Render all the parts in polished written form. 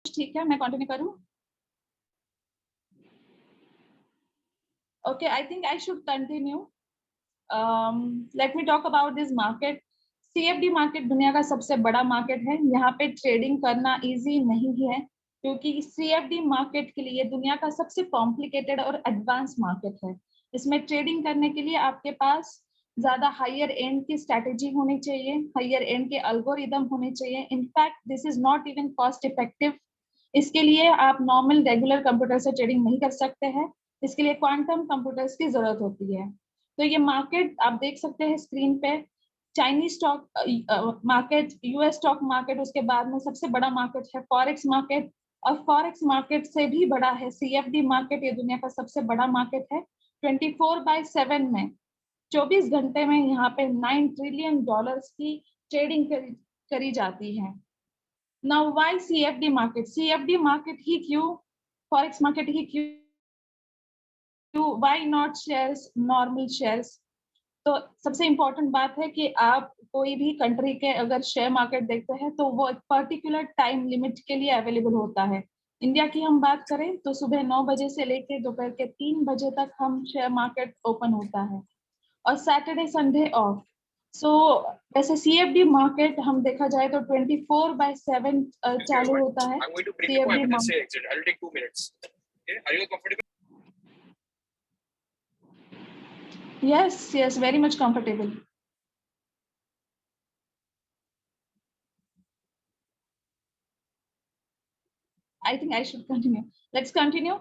ठीक है, मैं कंटिन्यू करूं? Okay, I think I should continue. Let me talk about this market. CFD market दुनिया का सबसे बड़ा मार्केट है। यहाँ पे ट्रेडिंग करना इजी नहीं है, क्योंकि CFD मार्केट के लिए दुनिया का सबसे कॉम्प्लिकेटेड और एडवांस मार्केट है। इसमें ट्रेडिंग करने के लिए आपके पास ज्यादा हायर एंड की स्ट्रैटेजी होनी चाहिए, हायर एंड के एल्गोरिदम होने चाहिए। In fact this is not even cost effective. इसके लिए आप नॉर्मल रेगुलर कंप्यूटर से ट्रेडिंग नहीं कर सकते हैं। इसके लिए क्वांटम कंप्यूटर्स की जरूरत होती है। तो ये मार्केट आप देख सकते हैं स्क्रीन पे, Chinese stock market, US stock market, उसके बाद में सबसे बड़ा मार्केट है फॉरेक्स मार्केट, और फॉरेक्स मार्केट से भी बड़ा है CFD मार्केट। ये दुनिया का सबसे बड़ा मार्केट है। 24/7 में 24 घंटे में यहाँ पे $9 ट्रिलियन की ट्रेडिंग करी जाती है। Now why CFD market? CFD market ही क्यों, फॉरेक्स मार्केट ही क्यों, why not shares, normal shares? तो सबसे इम्पोर्टेंट बात है कि आप कोई भी कंट्री के अगर शेयर मार्केट देखते हैं तो वो एक पर्टिकुलर टाइम लिमिट के लिए अवेलेबल होता है। इंडिया की हम बात करें तो सुबह 9 बजे से लेकर दोपहर के 3 बजे तक हम शेयर मार्केट ओपन होता है, और सैटरडे संडे ऑफ। सो वैसे CFD मार्केट हम देखा जाए तो 24/7 चालू होता है। CFD market, yes, very much comfortable. I think I should continue. Let's continue.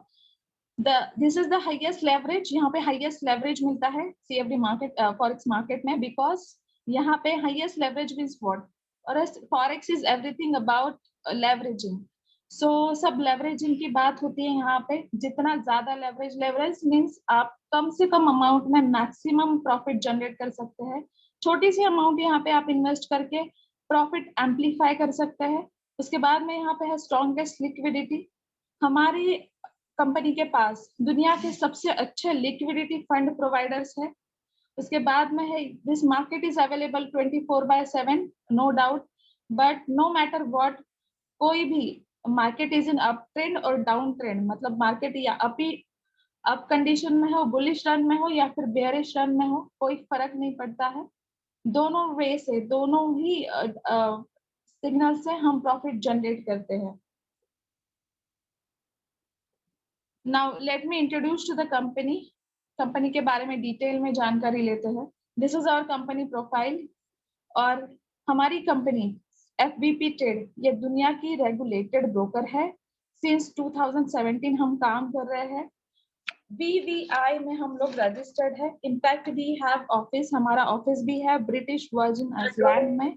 This is the highest leverage. यहाँ पे highest leverage मिलता है CFD market, forex market में, because यहाँ पे highest leverage means what? और forex is everything about leveraging. So सब leveraging की बात होती है यहाँ पे। जितना ज्यादा leverage means आप कम से कम amount में maximum profit generate कर सकते हैं। छोटी सी amount यहाँ पे आप invest करके profit amplify कर सकते हैं। उसके बाद में यहाँ पे है strongest liquidity। हमारी कंपनी के पास दुनिया के सबसे अच्छे लिक्विडिटी फंड प्रोवाइडर्स है। उसके बाद में है this market is available 24/7, no doubt, but no matter what, कोई भी market is in up trend और डाउन ट्रेंड, मतलब मार्केट या अप कंडीशन में हो, बुलिश रन में हो, या फिर बेयरिश रन में हो, कोई फर्क नहीं पड़ता है। दोनों वे से, दोनों ही सिग्नल से हम प्रॉफिट जनरेट करते हैं। Now let me introduce to the company. Company के बारे में डिटेल में जानकारी लेते हैं। This is our company profile. और हमारी कंपनी FBP ट्रेड, ये दुनिया की रेगुलेटेड ब्रोकर है। सिंस 2017 हम काम कर रहे हैं। BVI में हम लोग रजिस्टर्ड है। इनफैक्ट वी हैव ऑफिस, हमारा ऑफिस भी है ब्रिटिश वर्जिन आइलैंड में।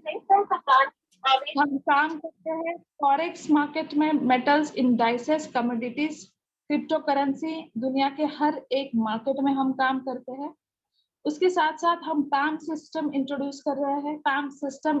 हम काम करते हैं फॉरेक्स मार्केट में, metals, indices, commodities, crypto currency, दुनिया के हर एक मार्केट में हम काम करते हैं। उसके साथ साथ हम पैम सिस्टम इंट्रोड्यूस कर रहे हैं। पैम सिस्टम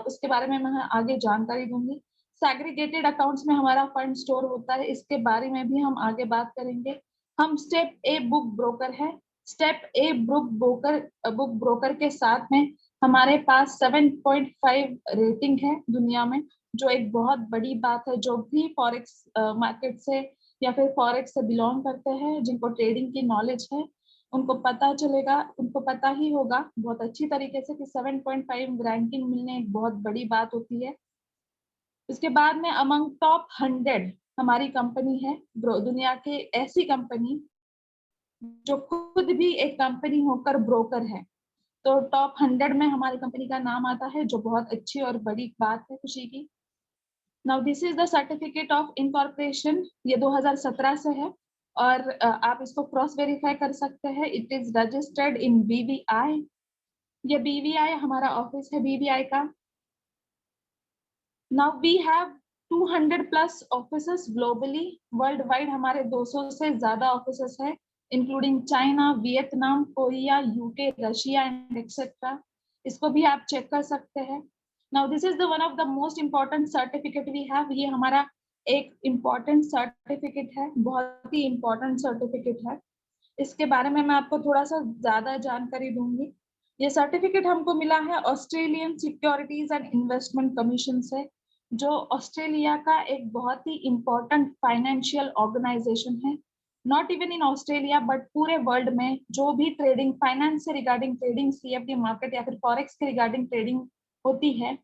उसके बारे में मैं आगे जानकारी दूंगी। सैग्रीगेटेड अकाउंट्स में हमारा फंड स्टोर होता है, इसके बारे में भी हम आगे बात करेंगे। हम स्टेप ए बुक ब्रोकर है। स्टेप ए बुक ब्रोकर के साथ में हमारे पास 7.5 रेटिंग है दुनिया में, जो एक बहुत बड़ी बात है। जो भी फॉरेक्स मार्केट से या फिर फॉरेक्स से बिलोंग करते हैं, जिनको ट्रेडिंग की नॉलेज है, उनको पता चलेगा, उनको पता ही होगा बहुत अच्छी तरीके से कि 7.5 रैंकिंग मिलने एक बहुत बड़ी बात होती है। उसके बाद में अमंग टॉप 100 हमारी कंपनी है। दुनिया के ऐसी कंपनी जो खुद भी एक कंपनी होकर ब्रोकर है, तो टॉप 100 में हमारी कंपनी का नाम आता है, जो बहुत अच्छी और बड़ी बात है, खुशी की। Now this is the certificate of incorporation. ये 2017 से है, और आप इसको क्रॉस वेरीफाई कर सकते हैं। It is registered in BVI। ये BVI हमारा ऑफिस है BVI का। Now we have 200+ offices globally, world wide हमारे 200 से ज्यादा ऑफिसेस है, including China, Vietnam, Korea, UK, Russia and etcetera. इसको भी आप चेक कर सकते हैं। Now this is the one of the most important certificate we have. ये हमारा एक इम्पोर्टेंट सर्टिफिकेट है, बहुत ही इम्पोर्टेंट सर्टिफिकेट है। इसके बारे में मैं आपको थोड़ा सा ज्यादा जानकारी दूंगी। ये सर्टिफिकेट हमको मिला है Australian securities and investment commission से। जो ऑस्ट्रेलिया का एक बहुत ही इम्पोर्टेंट फाइनेंशियल ऑर्गेनाइजेशन है। Not even in Australia but पूरे वर्ल्ड में जो भी ट्रेडिंग, फाइनेंस से रिगार्डिंग ट्रेडिंग, सीएफडी मार्केट या फिर फॉरेक्स के रिगार्डिंग ट्रेडिंग होती है,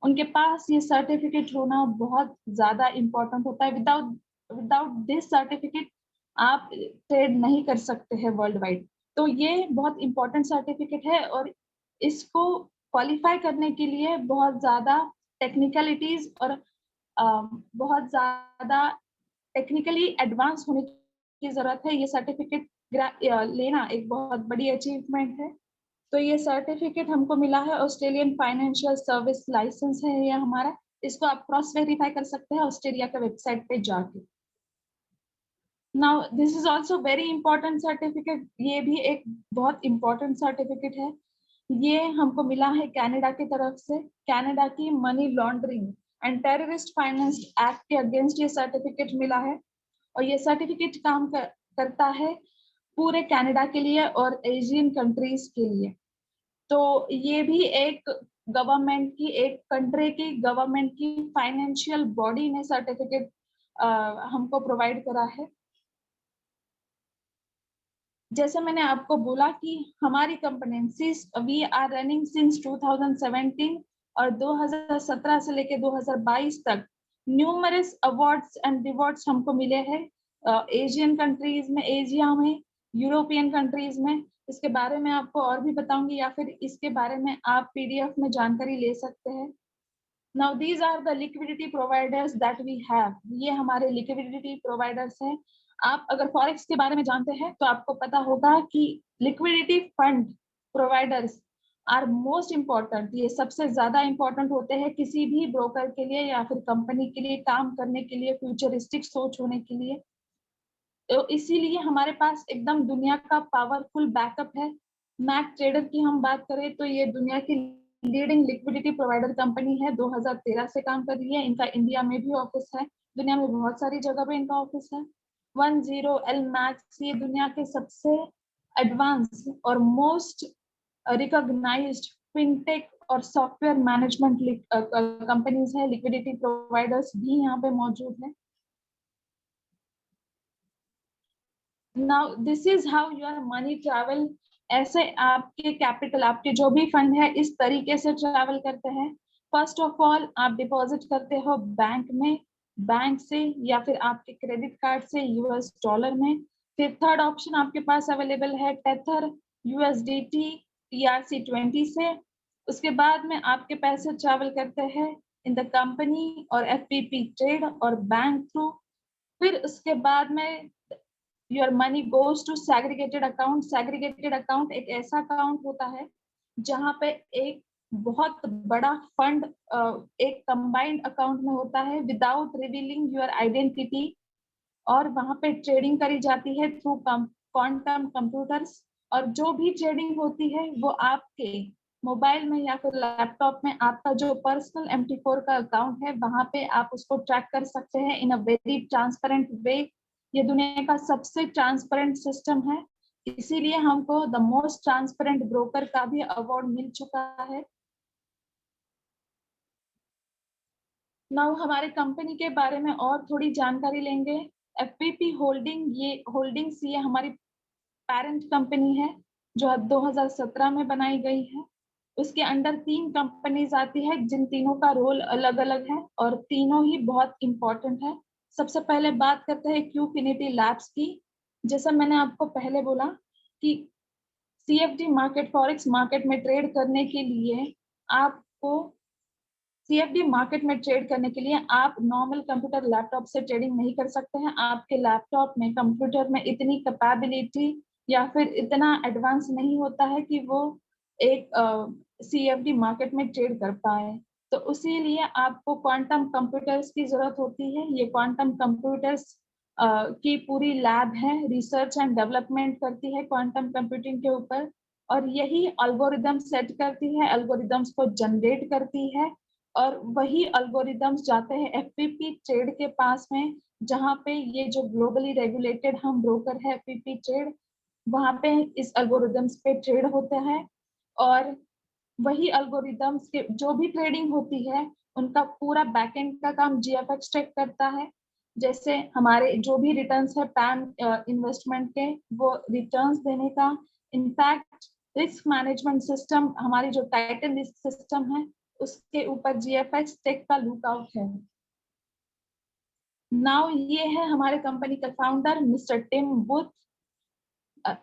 उनके पास ये सर्टिफिकेट होना बहुत ज्यादा इम्पोर्टेंट होता है। विदाउट विदाउट दिस सर्टिफिकेट आप ट्रेड नहीं कर सकते हैं वर्ल्ड वाइड। तो ये बहुत इम्पोर्टेंट सर्टिफिकेट है और इसको क्वालिफाई करने के लिए बहुत ज्यादा टेक्निकलिटीज और बहुत ज्यादा टेक्निकली एडवांस होने की जरूरत है। ये सर्टिफिकेट लेना एक बहुत बड़ी अचीवमेंट है। तो ये सर्टिफिकेट हमको मिला है, ऑस्ट्रेलियन फाइनेंशियल सर्विस लाइसेंस है ये हमारा। इसको आप क्रॉस वेरीफाई कर सकते हैं ऑस्ट्रेलिया के वेबसाइट पे जाके। Now this is also very important certificate. ये भी एक बहुत इंपॉर्टेंट सर्टिफिकेट है। ये हमको मिला है कनाडा की तरफ से। कनाडा की money laundering and terrorist finance act के अगेंस्ट ये सर्टिफिकेट मिला है। और ये सर्टिफिकेट करता है पूरे कनाडा के लिए और एशियन कंट्रीज के लिए। तो ये भी एक गवर्नमेंट की, एक कंट्री की गवर्नमेंट की फाइनेंशियल बॉडी ने सर्टिफिकेट हमको प्रोवाइड करा है। जैसे मैंने आपको बोला कि हमारी company we are running since 2017 और 2017 से लेके 2022 तक न्यूमरस अवार्ड्स एंड रिवॉर्ड्स हमको मिले हैं एशियन कंट्रीज में, एशिया में, यूरोपियन कंट्रीज में। इसके बारे में आपको और भी बताऊंगी या फिर इसके बारे में आप पीडीएफ में जानकारी ले सकते हैं। Now these are the liquidity providers that we have. ये हमारे liquidity providers हैं। आप अगर फॉरेक्स के बारे में जानते हैं तो आपको पता होगा कि liquidity fund providers are most important। ये सबसे ज्यादा important होते हैं किसी भी ब्रोकर के लिए या फिर कंपनी के लिए काम करने के लिए, फ्यूचरिस्टिक सोच होने के लिए। तो इसीलिए हमारे पास एकदम दुनिया का पावरफुल बैकअप है। मैक ट्रेडर की हम बात करें तो ये दुनिया की लीडिंग लिक्विडिटी प्रोवाइडर कंपनी है, 2013 से काम कर रही है। इनका इंडिया में भी ऑफिस है, दुनिया में बहुत सारी जगह पे इनका ऑफिस है। 10L मैक्स ये दुनिया के सबसे एडवांस और मोस्ट रिकॉग्नाइज्ड फिनटेक और सॉफ्टवेयर मैनेजमेंट कंपनीज है। लिक्विडिटी प्रोवाइडर्स भी यहाँ पे मौजूद है। Now this is how your money travel। ऐसे आपके कैपिटल, आपके जो भी फंड है इस तरीके से ट्रैवल करते हैं। फर्स्ट ऑफ ऑल आप डिपॉजिट करते हो बैंक में, बैंक से या फिर आपके क्रेडिट कार्ड से यूएस डॉलर में। फिर थर्ड ऑप्शन आपके पास अवेलेबल है टेथर, यूएसडीटी, ERC20 से। उसके बाद में आपके पैसे ट्रैवल करते हैं इन द कंपनी और FPP ट्रेड और बैंक थ्रू। फिर उसके बाद में your money goes to segregated account. Segregated account एक ऐसा अकाउंट होता है जहां पे एक बहुत बड़ा फंड एक कंबाइंड अकाउंट में होता है विदाउट रिवीलिंग योर आइडेंटिटी, और वहां पे ट्रेडिंग करी जाती है थ्रू क्वांटम कंप्यूटर्स। और जो भी ट्रेडिंग होती है वो आपके मोबाइल में या फिर लैपटॉप में आपका जो पर्सनल MT4 का अकाउंट है वहां पे आप उसको ट्रैक कर सकते हैं इन अ वेरी ट्रांसपेरेंट वे। ये दुनिया का सबसे ट्रांसपेरेंट सिस्टम है, इसीलिए हमको द मोस्ट ट्रांसपेरेंट ब्रोकर का भी अवार्ड मिल चुका है। नाउ हमारे कंपनी के बारे में और थोड़ी जानकारी लेंगे। FPP होल्डिंग, ये होल्डिंग्स ये हमारी पेरेंट कंपनी है जो 2017 में बनाई गई है। उसके अंडर 3 कंपनीज आती है जिन तीनों का रोल अलग अलग है और तीनों ही बहुत इंपॉर्टेंट है। सबसे पहले बात करते हैं क्यूफिनिटी लैब्स की। जैसा मैंने आपको पहले बोला कि CFD मार्केट, फॉरेक्स मार्केट में ट्रेड करने के लिए आपको CFD मार्केट में ट्रेड करने के लिए आप नॉर्मल कंप्यूटर लैपटॉप से ट्रेडिंग नहीं कर सकते हैं। आपके लैपटॉप में, कंप्यूटर में इतनी कैपेबिलिटी या फिर इतना एडवांस नहीं होता है कि वो एक CFD मार्केट में ट्रेड कर पाए। तो इसीलिए आपको क्वांटम कंप्यूटर्स की जरूरत होती है। ये क्वांटम कंप्यूटर्स की पूरी लैब है, रिसर्च एंड डेवलपमेंट करती है क्वांटम कंप्यूटिंग के ऊपर, और यही अल्गोरिदम सेट करती है, अल्गोरिदम्स को जनरेट करती है। और वही अल्गोरिदम्स जाते हैं FPP ट्रेड के पास में, जहाँ पे ये जो ग्लोबली रेगुलेटेड हम ब्रोकर है FPP ट्रेड, वहाँ पे इस अल्गोरिदम्स पे ट्रेड होते हैं। और वही अल्गोरिदम्स के जो भी ट्रेडिंग होती है उनका पूरा बैकएंड का काम जीएफएक्स टेक करता है। जैसे हमारे जो भी रिटर्न्स है पैन इन्वेस्टमेंट के, वो रिटर्न्स देने का, इनफैक्ट रिस्क मैनेजमेंट सिस्टम, हमारी जो टाइटन रिस्क सिस्टम है उसके ऊपर जीएफएक्स टेक का लुकआउट है। नाउ ये है हमारे कंपनी का फाउंडर मिस्टर टिम बुथ।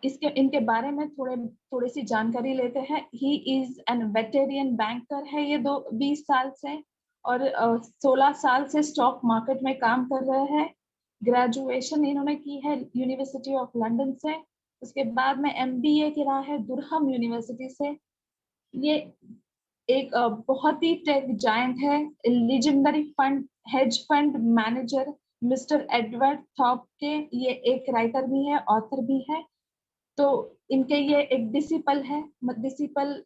इनके बारे में थोड़ी सी जानकारी लेते हैं। He is an veteran banker है, ये 20 साल से, और 16 साल से स्टॉक मार्केट में काम कर रहे हैं। ग्रेजुएशन इन्होंने की है यूनिवर्सिटी ऑफ लंदन से। उसके बाद में एमबीए किया है दुरहम यूनिवर्सिटी से। ये एक बहुत ही टेक जायंट है। Legendary fund hedge fund manager mister Edward Thorpe के ये एक राइटर भी है, ऑथर भी है। तो इनके ये एक डिसिपल है। डिसिपल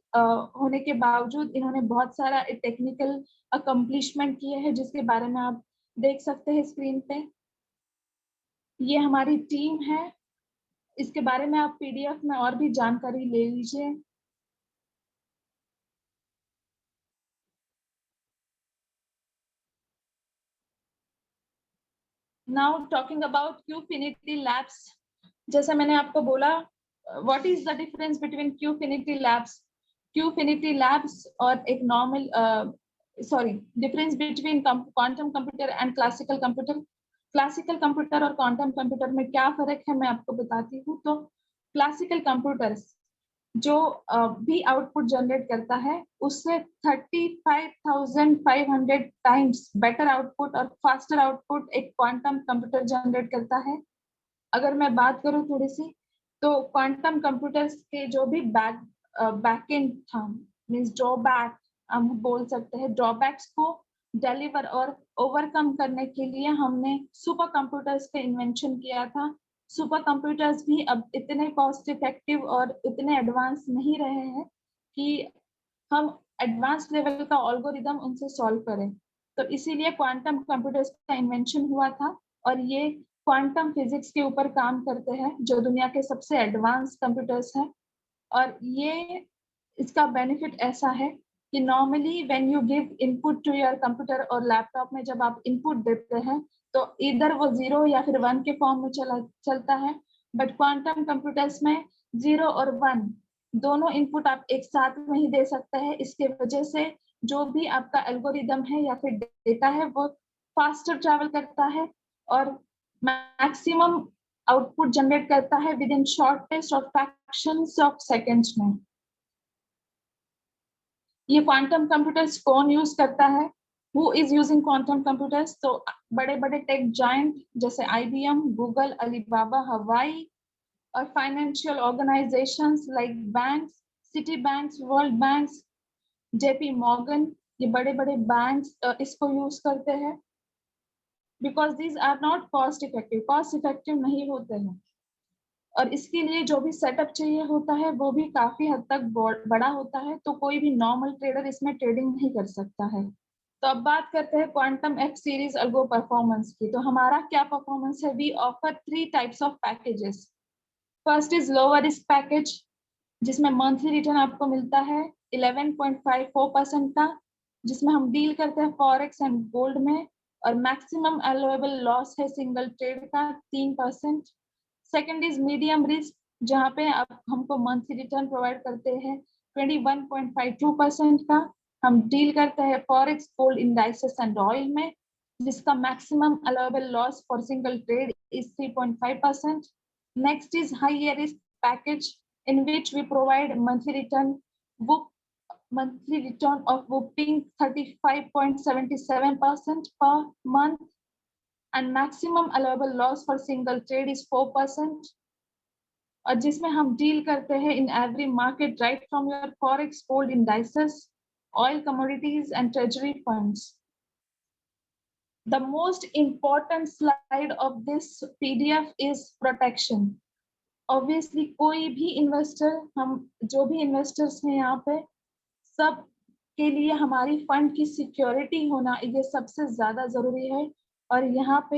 होने के बावजूद इन्होंने बहुत सारा टेक्निकल अकम्पलिशमेंट किए हैं, जिसके बारे में आप देख सकते हैं स्क्रीन पे। ये हमारी टीम है, इसके बारे में आप पीडीएफ में और भी जानकारी ले लीजिए। Now talking about Qfinity Labs, जैसे मैंने आपको बोला, what is the difference between Qfinity Labs. Qfinity Labs और एक normal difference between quantum computer and classical computer. Classical computer और क्वांटम कंप्यूटर में क्या फर्क है मैं आपको बताती हूँ। तो क्लासिकल कंप्यूटर्स जो भी आउटपुट जनरेट करता है उससे 35,500 टाइम्स बेटर आउटपुट और फास्टर आउटपुट एक क्वांटम कंप्यूटर जनरेट करता है। अगर मैं बात करूं थोड़ी सी, तो क्वांटम कंप्यूटर्स के जो भी बैकएंड था, मींस ड्रॉबैक हम बोल सकते हैं, ड्रॉबैक्स को डिलीवर और ओवरकम करने के लिए हमने सुपर कंप्यूटर्स का इन्वेंशन किया था। सुपर कंप्यूटर्स भी अब इतने कॉस्ट इफेक्टिव और इतने एडवांस नहीं रहे हैं कि हम एडवांस लेवल का एल्गोरिदम उनसे सॉल्व करें। तो इसीलिए क्वांटम कंप्यूटर्स का इन्वेंशन हुआ था, और ये क्वांटम फिजिक्स के ऊपर काम करते हैं, जो दुनिया के सबसे एडवांस कंप्यूटर्स हैं। और ये इसका बेनिफिट ऐसा है कि normally when you give input to your computer और लैपटॉप में जब आप इनपुट देते हैं तो इधर वो 0 या फिर 1 के फॉर्म में चलता है। बट क्वांटम कंप्यूटर्स में 0 और 1 दोनों इनपुट आप एक साथ में ही दे सकते हैं। इसके वजह से जो भी आपका एल्गोरिदम है या फिर डेटा है वो फास्टर ट्रैवल करता है और मैक्सिमम आउटपुट जनरेट करता है within shortest of fractions of seconds में। ये क्वांटम कंप्यूटर्स कौन यूज करता है, who is using quantum computers? तो बड़े बड़े टेक जायंट जैसे IBM, गूगल, अलीबाबा, हवाई, और financial organisations like banks, city banks, world banks, JP Morgan, ये बड़े बड़े बैंक्स इसको यूज करते हैं। Because these are not cost effective नहीं होते हैं, और इसके लिए जो भी सेटअप चाहिए होता है वो भी काफी हद तक बड़ा होता है। तो कोई भी नॉर्मल ट्रेडर इसमें ट्रेडिंग नहीं कर सकता है। तो अब बात करते हैं quantum F series algo performance की। तो हमारा क्या परफॉर्मेंस है? We offer 3 types of packages. First is lower risk package, जिसमें मंथली रिटर्न आपको मिलता है 11.54% का, जिसमें हम डील करते हैं फॉरेक्स एंड गोल्ड में, और मैक्सिमम अलाउएबल लॉस है सिंगल ट्रेड का 3%। सेकेंड इज मीडियम रिस्क, जहाँ पे आप हमको मंथली रिटर्न प्रोवाइड करते हैं 21.52% का। हम डील करते हैं forex, gold, indices and oil में, जिसका maximum allowable loss for single trade is 3.5%। Next is high risk package, in which we provide monthly return of whopping 35.77% per month, and maximum allowable loss for single trade is 4%, और जिसमें हम deal करते हैं in every market right from your forex, gold, indices, oil, commodities and treasury funds. The most important slide of this PDF is protection. Obviously कोई भी investor, हम जो भी इन्वेस्टर्स हैं यहाँ पे, सब के लिए हमारी फंड की सिक्योरिटी होना ये सबसे ज्यादा जरूरी है। और यहाँ पे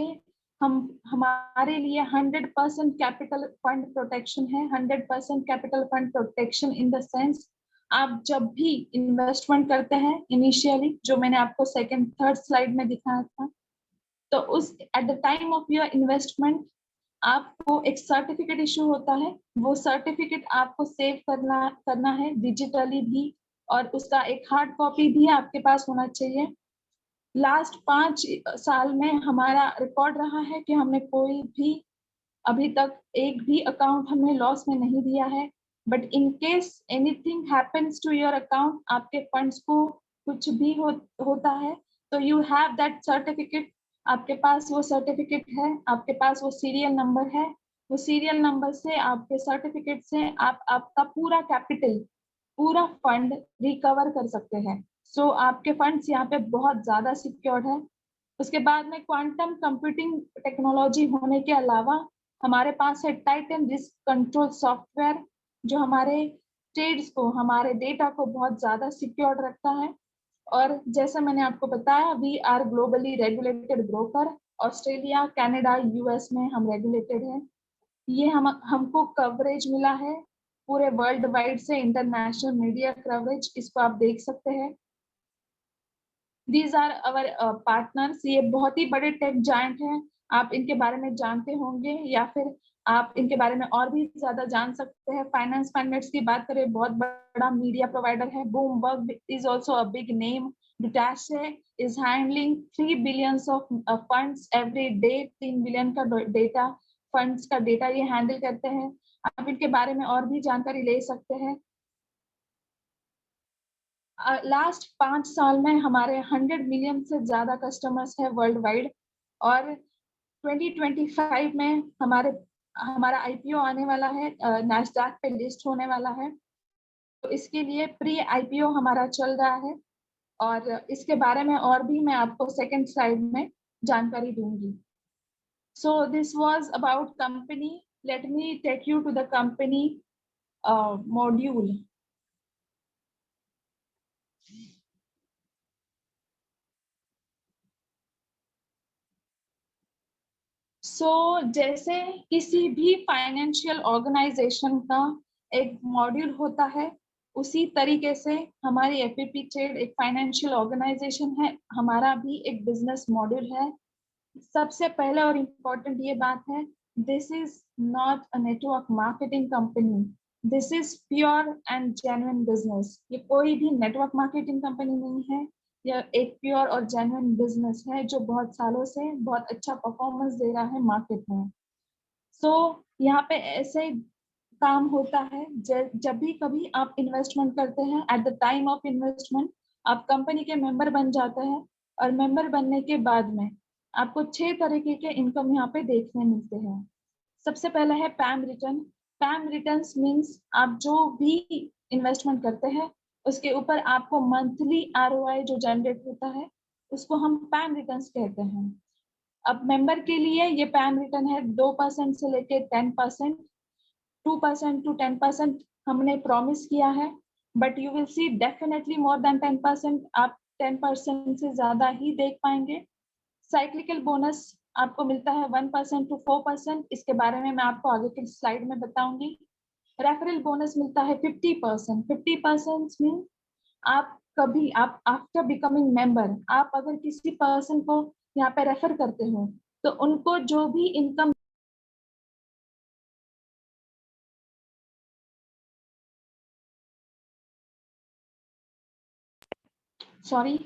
हमारे लिए 100% कैपिटल फंड प्रोटेक्शन है। 100% capital fund protection in the sense आप जब भी इन्वेस्टमेंट करते हैं इनिशियली, जो मैंने आपको सेकंड थर्ड स्लाइड में दिखाया था, तो उस at the time of your investment आपको एक सर्टिफिकेट इशू होता है। वो सर्टिफिकेट आपको सेव करना है डिजिटली भी, और उसका एक हार्ड कॉपी भी आपके पास होना चाहिए। लास्ट 5 साल में हमारा रिकॉर्ड रहा है कि हमने कोई भी अभी तक एक भी अकाउंट हमने लॉस में नहीं दिया है। But in case anything happens to your account, आपके फंड्स को कुछ भी होता है, तो यू हैव दैट सर्टिफिकेट। आपके पास वो सर्टिफिकेट है, आपके पास वो सीरियल नंबर है। वो सीरियल नंबर से, आपके सर्टिफिकेट से आप आपका पूरा कैपिटल, पूरा फंड रिकवर कर सकते हैं। सो आपके फंड्स यहाँ पे बहुत ज्यादा सिक्योर्ड है। उसके बाद में क्वांटम कंप्यूटिंग टेक्नोलॉजी होने के अलावा हमारे पास है टाइटन रिस्क कंट्रोल सॉफ्टवेयर, जो हमारे ट्रेड्स को, हमारे डेटा को बहुत ज्यादा सिक्योर्ड रखता है। और जैसा मैंने आपको बताया, we are globally regulated broker. Australia, Canada, US में हम रेगुलेटेड हैं। ये हमको कवरेज मिला है पूरे वर्ल्ड वाइड से, इंटरनेशनल मीडिया कवरेज, इसको आप देख सकते हैं। These are our partners. ये बहुत ही बड़े टेक जायंट हैं। आप इनके बारे में जानते होंगे, या फिर आप इनके बारे में और भी ज्यादा जान सकते हैं। फाइनेंस फाइनेट्स की बात करें, बहुत बड़ा मीडिया प्रोवाइडर है। Bloomberg is also a big name. Deutsche is handling 3 billion of funds every day. 3 billion का डेटा, फंड्स का डेटा ये हैंडल करते हैं। आप इनके बारे में और भी जानकारी ले सकते हैं। लास्ट 5 साल में हमारे 100 मिलियन से ज्यादा कस्टमर्स हैं वर्ल्ड वाइड। और 2025 में हमारा आईपीओ आने वाला है, नैस्डैक पे लिस्ट होने वाला है। तो इसके लिए प्री आईपीओ हमारा चल रहा है, और इसके बारे में और भी मैं आपको सेकंड स्लाइड में जानकारी दूंगी। So this was about company. Let me take you to the company module. जैसे किसी भी फाइनेंशियल ऑर्गेनाइजेशन का एक मॉड्यूल होता है, उसी तरीके से हमारी एफपीपी ट्रेड एक फाइनेंशियल ऑर्गेनाइजेशन है। हमारा भी एक बिजनेस मॉड्यूल है। सबसे पहले और इम्पोर्टेंट ये बात है, this is not a network marketing company, this is pure and genuine business. ये कोई भी नेटवर्क मार्केटिंग कंपनी नहीं है, यह एक प्योर और जेन्युइन बिजनेस है जो बहुत सालों से बहुत अच्छा परफॉर्मेंस दे रहा है मार्केट में। यहाँ पे ऐसे काम होता है, जब भी कभी आप इन्वेस्टमेंट करते हैं, at the time of investment आप कंपनी के मेंबर बन जाते हैं। और मेंबर बनने के बाद में आपको 6 तरीके के इनकम यहाँ पे देखने मिलते हैं। सबसे पहला है पैम रिटर्न। पैम रिटर्न्स मींस आप जो भी इन्वेस्टमेंट करते हैं उसके ऊपर आपको मंथली आरओआई जो जनरेट होता है, उसको हम पैम रिटर्न्स कहते हैं। अब मेंबर के लिए ये पैम रिटर्न है 2% से लेके 10%। 2% टू 10% हमने प्रॉमिस किया है, but you will see definitely more than 10%। आप 10% से ज्यादा ही देख पाएंगे। साइक्लिकल बोनस आपको मिलता है 1% टू 4%। इसके बारे में मैं आपको आगे की स्लाइड में बताऊंगी। रेफरल बोनस मिलता है 50%। 50% मीन आप आफ्टर बिकमिंग मेंबर, आप अगर किसी पर्सन को यहाँ पे रेफर करते हो, तो उनको जो भी इनकम, सॉरी,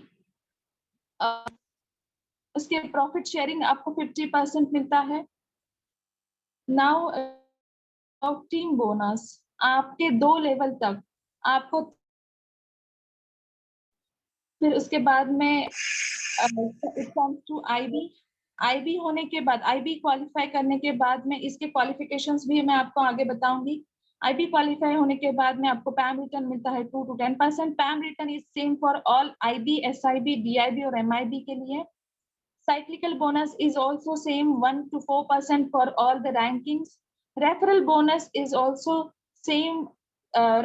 उसके प्रॉफिट शेयरिंग आपको 50% मिलता है। नाउ टीम बोनस आपके 2 लेवल तक आपको, फिर उसके बाद में it comes to IB. IB होने के बाद, आईबी क्वालिफाई करने के बाद में इसके क्वालिफिकेशंस भी मैं आपको आगे बताऊंगी। आईबी क्वालिफाई होने के बाद में आपको पैम रिटर्न मिलता है 2 to 10%। पैम return is same for all IB, SIB, DIB और एमआईबी के लिए। Cyclical bonus is also same 1 to 4% for all the rankings. Referral bonus is also same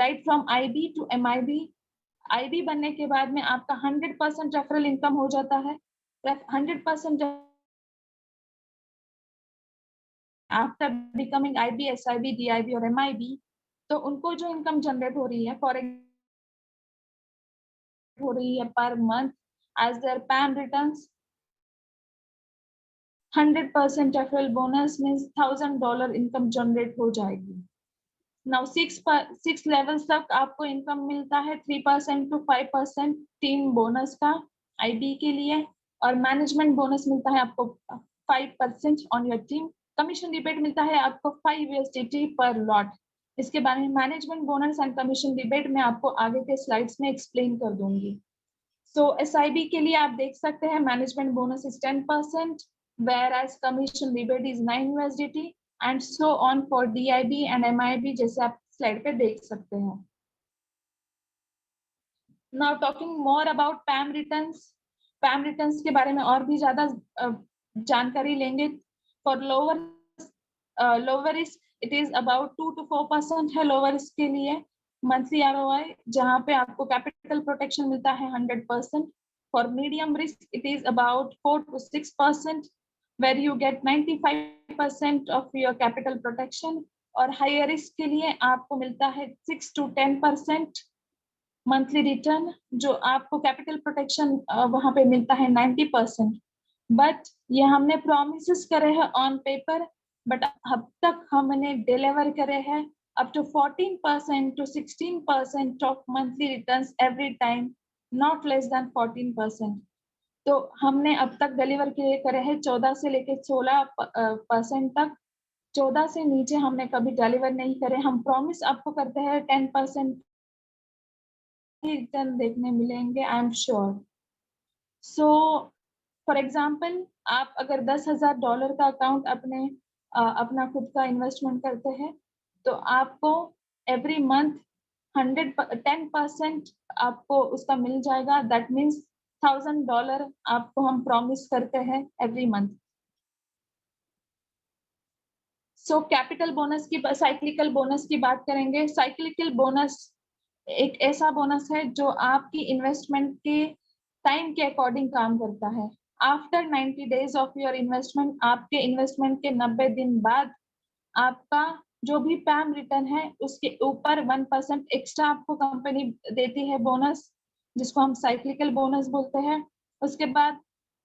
right from IB to MIB. IB बनने के बाद में आपका 100% referral income हो जाता है। 100% after becoming IB, SIB, DIB और MIB, तो उनको जो इनकम जनरेट हो रही है, फॉर हो रही है per month as their PAMM returns. 100% referral bonus means $1000 income generate हो जाएगी। नाउ 6 लेवल्स तक आपको इनकम मिलता है 3% to 5% टीम बोनस का आईबी के लिए, और मैनेजमेंट बोनस मिलता है आपको 5% on your team. Commission rebate मिलता है आपको 5 USDT पर लॉट। इसके बारे में management bonus and commission rebate मैं आपको आगे के स्लाइड्स में एक्सप्लेन कर दूंगी। सो SIB के लिए आप देख सकते हैं management bonus is 10%, whereas commission rebate is 9 USDT and so on for DIB and MIB, जैसे आप स्लाइड पे देख सकते हैं। Now talking more about PAM returns, PAM returns के बारे में और भी ज्यादा जानकारी लेंगे। For lower risk it is about 2 to 4% है lower risk के लिए मंथली ROI, जहाँ पे आपको कैपिटल प्रोटेक्शन मिलता है 100%। For medium risk it is about 4 to 6%, where you get 95% of your capital protection, और हायर रिस्क के लिए आपको मिलता है 6 to 10% मंथली रिटर्न, जो आपको कैपिटल प्रोटेक्शन वहां पे मिलता है 90%। बट ये हमने प्रोमिस करे हैं ऑन पेपर, बट अब तक हमने डिलीवर करे हैं up to 14% to 16% of monthly returns every time, not less than 14%। तो हमने अब तक डिलीवर करे हैं 14 से लेके 16% तक। 14 से नीचे हमने कभी डिलीवर नहीं करे। हम प्रॉमिस आपको करते हैं 10% रिटर्न देखने मिलेंगे, I am sure. So for example, आप अगर $10,000 का अकाउंट अपना खुद का इन्वेस्टमेंट करते हैं, तो आपको एवरी मंथ 10% आपको उसका मिल जाएगा। दैट मीन्स $1,000 आपको हम प्रॉमिस करते हैं every month. So capital bonus की, साइक्लिकल बोनस की बात करेंगे। साइक्लिकल बोनस एक ऐसा बोनस है जो आपकी इन्वेस्टमेंट के टाइम के अकॉर्डिंग काम करता है। After 90 days of your investment, आपके इन्वेस्टमेंट के 90 दिन बाद आपका जो भी पैम रिटर्न है उसके ऊपर 1% एक्स्ट्रा आपको कंपनी देती है बोनस, जिसको हम साइक्लिकल बोनस बोलते हैं। उसके बाद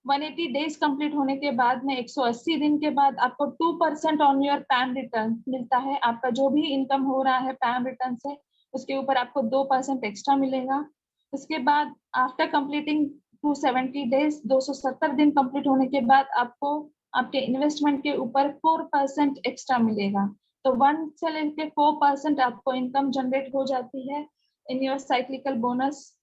180 डेज कंप्लीट होने के बाद में 180 दिन के बाद आपको 2% ऑन योर पैम रिटर्न मिलता है। आपका जो भी इनकम हो रहा है पैम रिटर्न से, उसके ऊपर आपको 2% एक्स्ट्रा मिलेगा। उसके बाद आफ्टर कंप्लीटिंग 270 डेज, 270 दिन कंप्लीट होने के बाद आपको आपके इन्वेस्टमेंट के ऊपर 4% एक्स्ट्रा मिलेगा। तो 1 से लेके 4% आपको इनकम जनरेट हो जाती है in your cyclical bonus.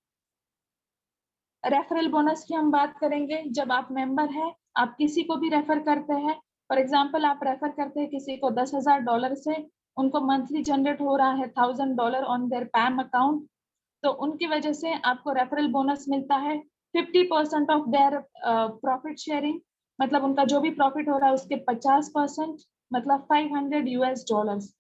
Referral bonus की हम बात करेंगे। जब आप मेंबर हैं, आप किसी को भी रेफर करते हैं, फॉर एग्जांपल आप रेफर करते हैं किसी को $10,000 से, उनको मंथली जनरेट हो रहा है $1,000 ऑन देयर पैम अकाउंट, तो उनकी वजह से आपको रेफरल बोनस मिलता है 50% ऑफ देयर प्रॉफिट शेयरिंग, मतलब उनका जो भी प्रॉफिट हो रहा है उसके 50%, मतलब $500।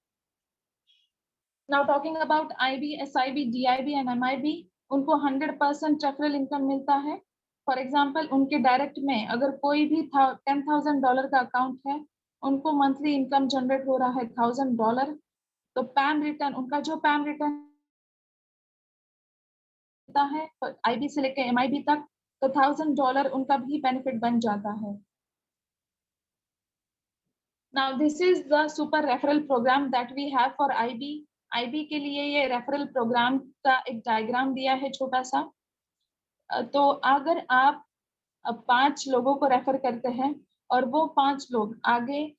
Now talking about IB, SIB, DIB and MIB, उनको 100% रेफरल इनकम मिलता है। फॉर एग्जाम्पल, उनके डायरेक्ट में अगर कोई भी $10,000 का अकाउंट है, उनको मंथली इनकम जनरेट हो रहा है $1,000, तो पैम रिटर्न, उनका जो पैम रिटर्न है IB से लेकर MIB तक, तो $1,000 उनका भी बेनिफिट बन जाता है। Now this is the super referral program that we have for IB. IB के लिए ये रेफरल प्रोग्राम का एक डायग्राम दिया है छोटा सा। तो अगर आप 5 लोगों को रेफर करते हैं और वो 5 लोग आगे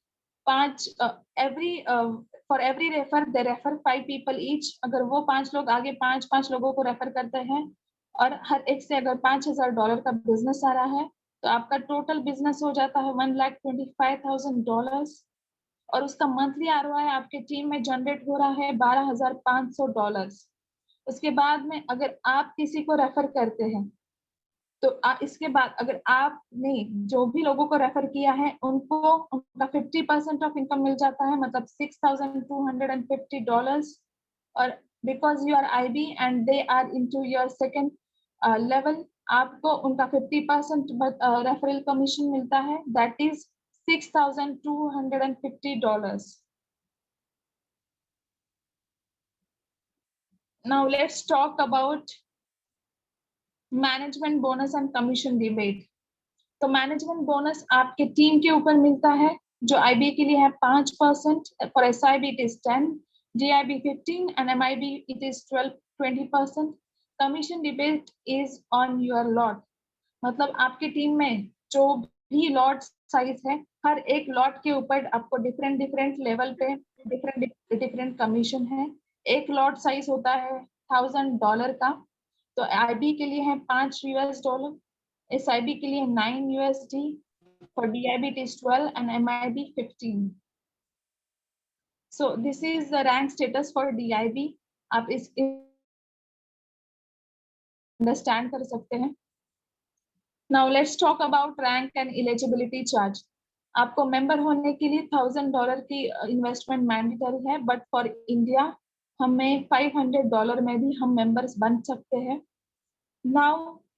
5 for every refer they refer 5 people each, अगर वो 5 लोग आगे 5 लोगों को रेफर करते हैं और हर एक से अगर $5,000 का बिजनेस आ रहा है, तो आपका टोटल बिजनेस हो जाता है $1,25,000, और उसका मंथली ROI आपके टीम में जनरेट हो रहा है $12,500। उसके बाद में अगर आप किसी को रेफर करते हैं, तो इसके बाद अगर आपने जो भी लोगों को रेफर किया है उनको उनका 50% ऑफ इनकम मिल जाता है, मतलब $6,250। और because you are IB and they are into your second level, आपको उनका 50% रेफरल कमीशन मिलता है, that is $6,250। Now let's talk about management bonus and commission rebate. तो मैनेजमेंट बोनस आपके टीम के ऊपर मिलता है, जो IB के लिए है 5%, for SIB it is 10, DIB 15 and MIB it is 20%। Commission rebate is on your lot, मतलब आपकी टीम में जो भी लॉट साइज है, हर एक लॉट के ऊपर आपको डिफरेंट डिफरेंट लेवल पे डिफरेंट डिफरेंट कमीशन है। एक लॉट साइज होता है $1000 का, तो IB के लिए है $5, SIB के लिए $9, for DIB it is 12 and MIB 15. So this is the rank status for DIB. आप इस अंडरस्टैंड कर सकते हैं। Now let's talk about rank and eligibility charge. आपको मेंबर होने के लिए $1000 की इन्वेस्टमेंट मैंडेटरी है, बट फॉर इंडिया हमें $500 में भी हम मेंबर्स बन सकते हैं। नाउ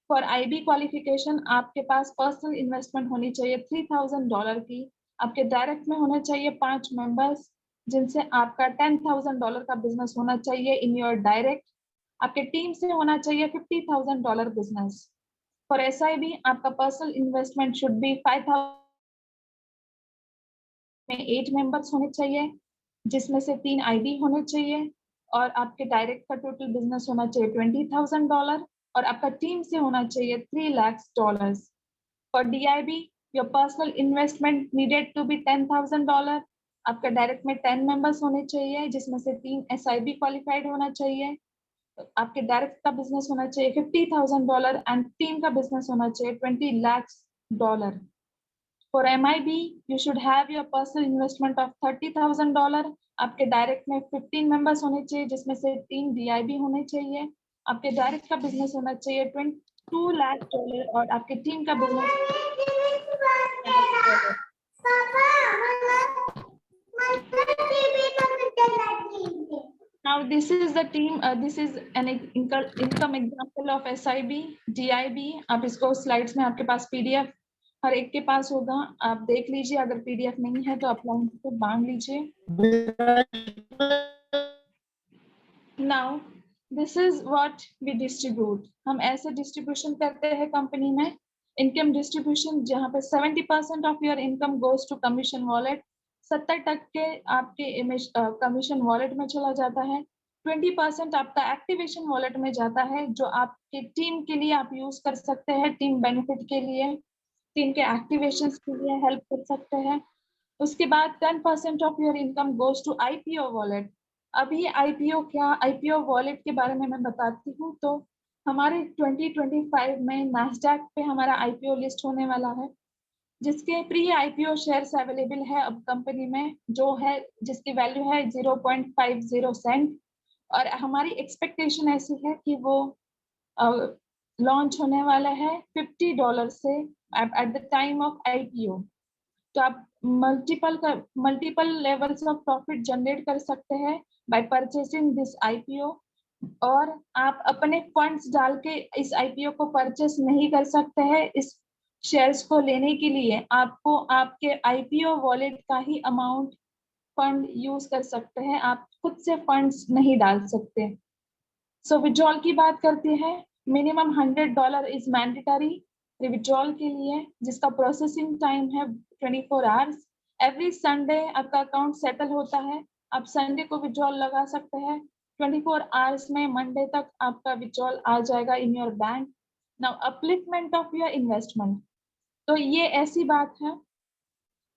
फॉर IB क्वालिफिकेशन आपके पास पर्सनल इन्वेस्टमेंट होनी चाहिए $3000 की, आपके डायरेक्ट में होने चाहिए 5 मेंबर्स, जिनसे आपका $10,000 का बिजनेस होना चाहिए इन योर डायरेक्ट। आपके टीम से होना चाहिए $50,000 बिजनेस। फॉर SIB आपका पर्सनल इन्वेस्टमेंट शुड बी 5,000 में 8 मेंबर्स होने चाहिए, जिसमें से 3 IB होने चाहिए, और आपके डायरेक्ट का टोटल बिजनेस होना चाहिए $20,000, और आपका टीम से होना चाहिए $3 lakh. For DIB your personal investment needed to be $10,000, आपका डायरेक्ट में 10 मेंबर्स होने चाहिए, जिसमें से 3 SIB क्वालिफाइड होना चाहिए, आपके डायरेक्ट का बिजनेस होना चाहिए $50,000 एंड टीम का बिजनेस होना चाहिए $20 lakh. For MIB, you should have your personal investment of $30,000. आपके डायरेक्ट में 15 मेंबर्स होने चाहिए, जिसमें से 3 DIB होने चाहिए, आपके डायरेक्ट का बिजनेस होना चाहिए $22 लाख, और आपके टीम का business. Now this is the team. This is an income example of SIB, DIB. आप इसको स्लाइड्स में आपके पास PDF हर एक के पास होगा, आप देख लीजिए। अगर PDF नहीं है तो आप लाइन को बांध लीजिए। Now this is what we distribute. हम ऐसे डिस्ट्रीब्यूशन करते हैं कंपनी में। इनकम डिस्ट्रीब्यूशन, जहाँ पे 70% of your income goes to commission wallet, 70% आपके कमीशन वॉलेट में चला जाता है। 20% आपका एक्टिवेशन वॉलेट में जाता है, जो आपके टीम के लिए आप यूज कर सकते हैं, टीम बेनिफिट के लिए, टीम के एक्टिवेशन के लिए हेल्प कर सकते हैं। उसके बाद 10% of your income goes to IPO wallet. अभी IPO वॉलेट के बारे में मैं बताती हूँ। तो हमारे 2025 में नास्डैक पे हमारा IPO लिस्ट होने वाला है, जिसके प्री IPO शेयर्स अवेलेबल है अब कंपनी में, जो है जिसकी वैल्यू है 0.50 सेंट, और हमारी एक्सपेक्टेशन ऐसी है कि वो लॉन्च होने वाला है $50 से at the time of IPO। तो आप multiple levels of profit generate कर सकते हैं बाय परचेसिंग दिस IPO, और आप अपने फंड्स डाल के इस IPO को परचेस नहीं कर सकते हैं। इस शेयर्स को लेने के लिए आपको आपके IPO वॉलेट का ही अमाउंट फंड यूज कर सकते हैं, आप खुद से फंड्स नहीं डाल सकते। सो विड्रॉल की बात करते हैं। मिनिमम $100 इज मैंडेटरी विड्रॉल के लिए, जिसका प्रोसेसिंग टाइम है 24 आवर्स। एवरी संडे आपका अकाउंट सेटल होता है, आप संडे को विड्रॉल लगा सकते हैं। 24 आवर्स में मंडे तक आपका विड्रॉल आ जाएगा in your bank. Now upliftment of your investment, तो ये ऐसी बात है,